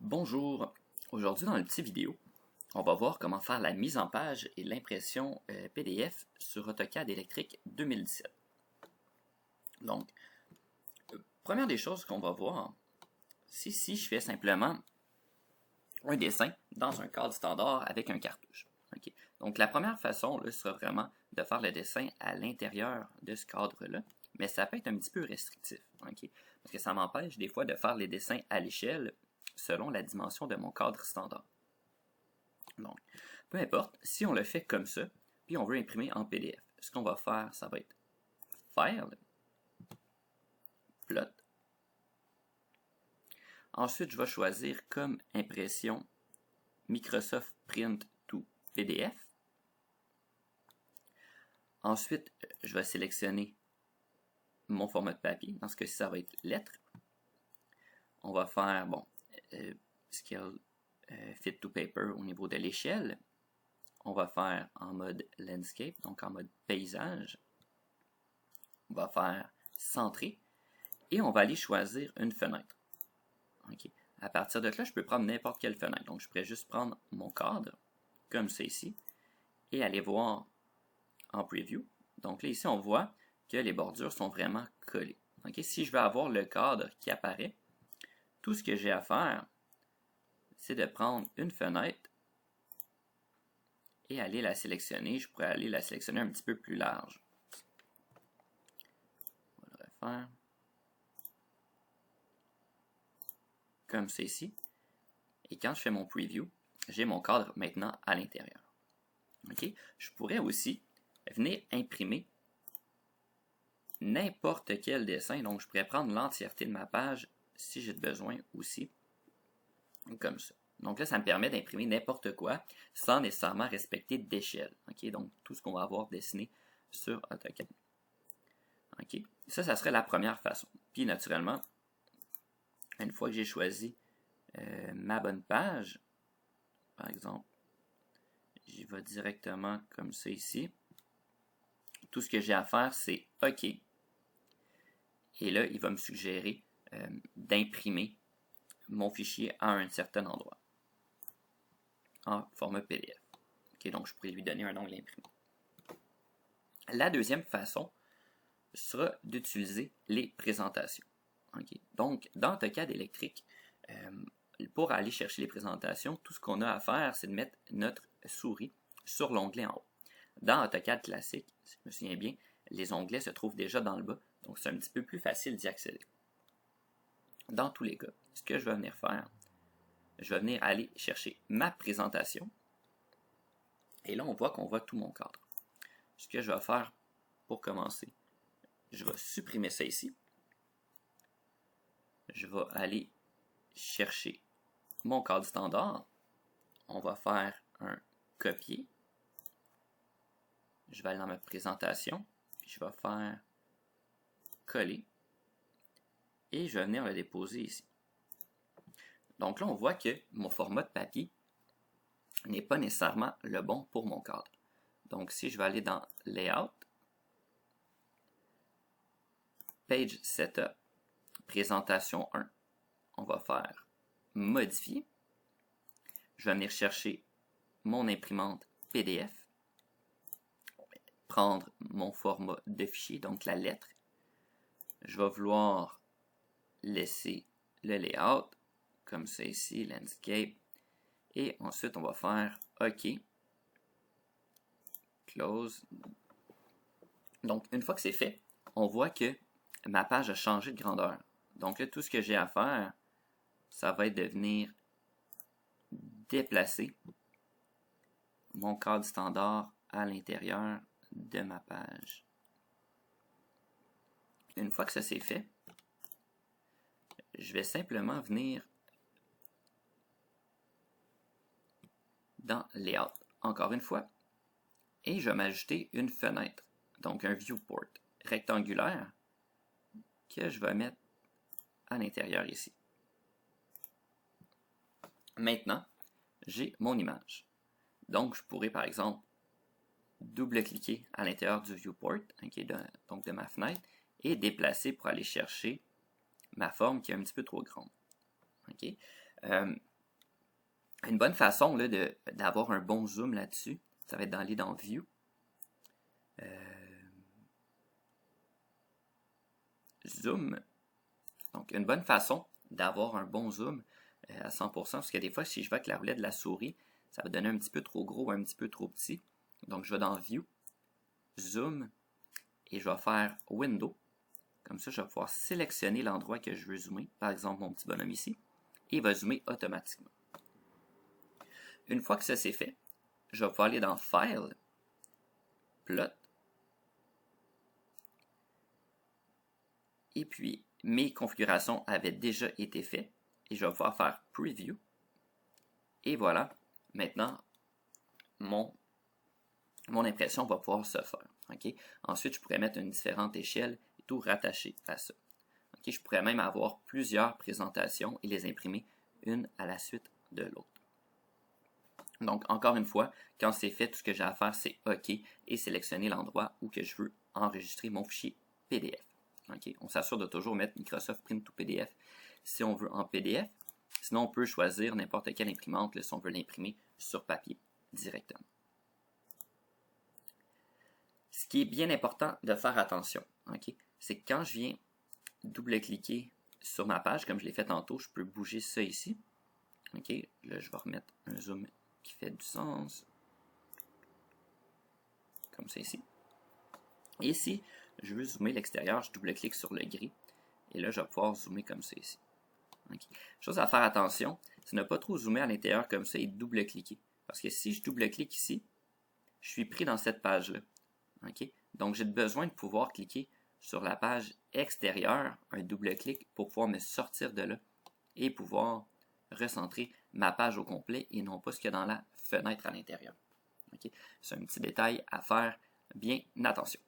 Bonjour, aujourd'hui dans le petit vidéo, on va voir comment faire la mise en page et l'impression PDF sur AutoCAD Electric 2017. Donc, première des choses qu'on va voir, c'est si je fais simplement un dessin dans un cadre standard avec un cartouche. Okay. Donc, la première façon là, sera vraiment de faire le dessin à l'intérieur de ce cadre-là, mais ça peut être un petit peu restrictif, okay? Parce que ça m'empêche des fois de faire les dessins à l'échelle selon la dimension de mon cadre standard. Donc, peu importe, si on le fait comme ça, puis on veut imprimer en PDF, ce qu'on va faire, ça va être File, Plot. Ensuite, je vais choisir comme impression Microsoft Print to PDF. Ensuite, je vais sélectionner mon format de papier. Dans ce cas-ci, ça va être lettre. On va faire, Scale Fit to Paper au niveau de l'échelle. On va faire en mode Landscape, donc en mode paysage. On va faire centrer. Et on va aller choisir une fenêtre. Okay. À partir de là, je peux prendre n'importe quelle fenêtre. Donc, je pourrais juste prendre mon cadre, comme ça ici, et aller voir en preview. Donc là, ici, on voit que les bordures sont vraiment collées. Okay? Si je veux avoir le cadre qui apparaît, tout ce que j'ai à faire, c'est de prendre une fenêtre et aller la sélectionner. Je pourrais aller la sélectionner un petit peu plus large. On va le refaire. Comme ça ici. Et quand je fais mon preview, j'ai mon cadre maintenant à l'intérieur. Okay? Je pourrais aussi venir imprimer n'importe quel dessin. Donc, je pourrais prendre l'entièreté de ma page si j'ai besoin aussi. Comme ça. Donc là, ça me permet d'imprimer n'importe quoi sans nécessairement respecter d'échelle. Okay? Donc, tout ce qu'on va avoir dessiné sur AutoCAD. Okay? Ça serait la première façon. Puis, naturellement, une fois que j'ai choisi ma bonne page, par exemple, j'y vais directement comme ça ici. Tout ce que j'ai à faire, c'est OK. Et là, il va me suggérer d'imprimer mon fichier à un certain endroit en format PDF. Okay, donc, je pourrais lui donner un onglet imprimé. La deuxième façon sera d'utiliser les présentations. Okay? Donc, dans AutoCAD Electric, pour aller chercher les présentations, tout ce qu'on a à faire, c'est de mettre notre souris sur l'onglet en haut. Dans AutoCAD classique, si je me souviens bien, les onglets se trouvent déjà dans le bas, donc c'est un petit peu plus facile d'y accéder. Dans tous les cas, ce que je vais venir faire, je vais venir aller chercher ma présentation, et là on voit qu'on voit tout mon cadre. Ce que je vais faire pour commencer, je vais supprimer ça ici. Je vais aller chercher mon cadre standard. On va faire un copier. Je vais aller dans ma présentation. Puis je vais faire coller. Et je vais venir le déposer ici. Donc là, on voit que mon format de papier n'est pas nécessairement le bon pour mon cadre. Donc si je vais aller dans Layout, Page Setup, Présentation 1, on va faire Modifier. Je vais venir chercher mon imprimante PDF, prendre mon format de fichier, donc la lettre. Je vais vouloir laisser le layout, comme ça ici, Landscape. Et ensuite, on va faire OK. Close. Donc, une fois que c'est fait, on voit que ma page a changé de grandeur. Donc là, tout ce que j'ai à faire, ça va être de venir déplacer mon cadre standard à l'intérieur de ma page. Une fois que ça c'est fait, je vais simplement venir dans Layout, encore une fois, et je vais m'ajouter une fenêtre, donc un viewport rectangulaire que je vais mettre à l'intérieur ici. Maintenant, j'ai mon image. Donc, je pourrais par exemple double-cliquer à l'intérieur du viewport, okay, donc de ma fenêtre, et déplacer pour aller chercher ma forme qui est un petit peu trop grande. Okay? Une bonne façon là, d'avoir un bon zoom là-dessus, ça va être d'aller dans View. Zoom. Donc, une bonne façon d'avoir un bon zoom à 100%, parce que des fois, si je vais avec la roulette de la souris, ça va donner un petit peu trop gros ou un petit peu trop petit. Donc, je vais dans View, Zoom, et je vais faire Window. Comme ça, je vais pouvoir sélectionner l'endroit que je veux zoomer, par exemple mon petit bonhomme ici, et il va zoomer automatiquement. Une fois que ça c'est fait, je vais pouvoir aller dans File, Plot, et puis mes configurations avaient déjà été faites, et je vais pouvoir faire Preview, et voilà, maintenant mon impression va pouvoir se faire. Okay? Ensuite, je pourrais mettre une différente échelle et tout rattaché à ça. Okay? Je pourrais même avoir plusieurs présentations et les imprimer une à la suite de l'autre. Donc, encore une fois, quand c'est fait, tout ce que j'ai à faire, c'est OK et sélectionner l'endroit où que je veux enregistrer mon fichier PDF. Okay? On s'assure de toujours mettre Microsoft Print to PDF si on veut en PDF. Sinon, on peut choisir n'importe quelle imprimante là, si on veut l'imprimer sur papier directement. Ce qui est bien important de faire attention, okay, c'est que quand je viens double-cliquer sur ma page, comme je l'ai fait tantôt, je peux bouger ça ici. Okay, là, je vais remettre un zoom qui fait du sens. Comme ça ici. Et ici, je veux zoomer l'extérieur, je double-clique sur le gris. Et là, je vais pouvoir zoomer comme ça ici. Okay. Chose à faire attention, c'est ne pas trop zoomer à l'intérieur comme ça et double-cliquer. Parce que si je double-clique ici, je suis pris dans cette page-là. Okay? Donc, j'ai besoin de pouvoir cliquer sur la page extérieure, un double-clic, pour pouvoir me sortir de là et pouvoir recentrer ma page au complet et non pas ce qu'il y a dans la fenêtre à l'intérieur. Okay? C'est un petit détail à faire bien attention.